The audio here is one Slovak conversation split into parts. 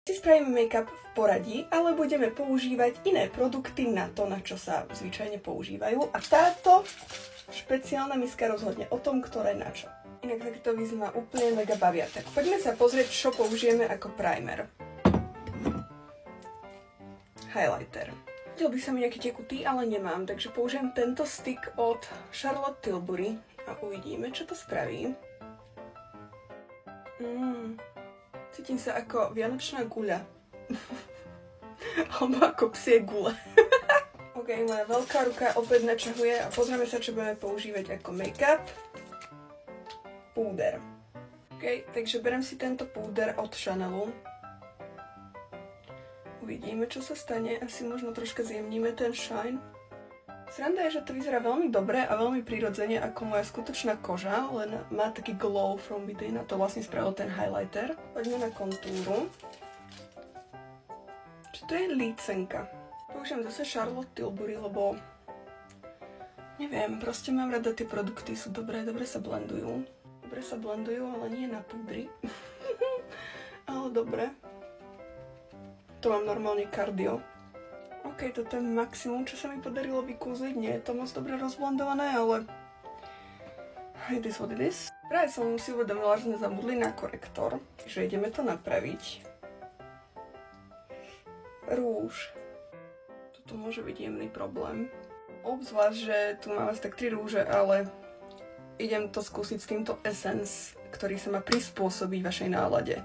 Si spravíme make-up v poradí, ale budeme používať iné produkty na to, na čo sa zvyčajne používajú. A táto špeciálna miska rozhodne o tom, ktoré na čo. Inak takéto výzvy ma úplne mega bavia. Tak poďme sa pozrieť, čo použijeme ako primer. Highlighter. Chcel by sa mi nejaký tekutý, ale nemám, takže použijem tento stick od Charlotte Tilbury a uvidíme, čo to spraví. Cítim sa ako vianočná guľa. Alebo ako psie gule. Ok, moja veľká ruka opäť načahuje a pozrieme sa, čo budeme používať ako make-up. Púder. Ok, takže berem si tento púder od Chanelu. Uvidíme, čo sa stane. Asi možno troška zjemníme ten shine. Sranda je, že to vyzerá veľmi dobre a veľmi prirodzene ako moja skutočná koža, len má taký glow from within a to vlastne spravil ten highlighter. Poďme na kontúru. Čo to je lícenka? Použijem zase Charlotte Tilbury, lebo neviem, proste mám rada, tie produkty sú dobré, dobre sa blendujú. Dobre sa blendujú, ale nie na púdri. Ale dobre. To mám normálne kardio. Ok, toto je maximum, čo sa mi podarilo vykúzliť. Nie je to moc dobre rozblendované, ale it is what it is. Práve som si uvedomila, že sme zabudli na korektor, takže ideme to napraviť. Rúž. Toto môže byť jemný problém. Obzvlášť, že tu mám asi tak 3 rúže, ale idem to skúsiť s týmto Essence, ktorý sa má prispôsobiť vašej nálade.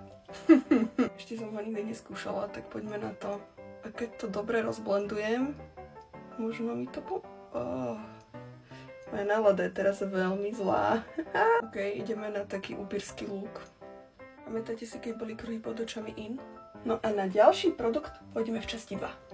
Ešte som ho nikdy neskúšala, tak poďme na to. A keď to dobre rozblendujem, možno mi to moja nálada je teraz veľmi zlá. Ok, ideme na taký upírsky look. Pamätáte si, keď boli kruhy pod očami in? No a na ďalší produkt pôjdeme v časti 2.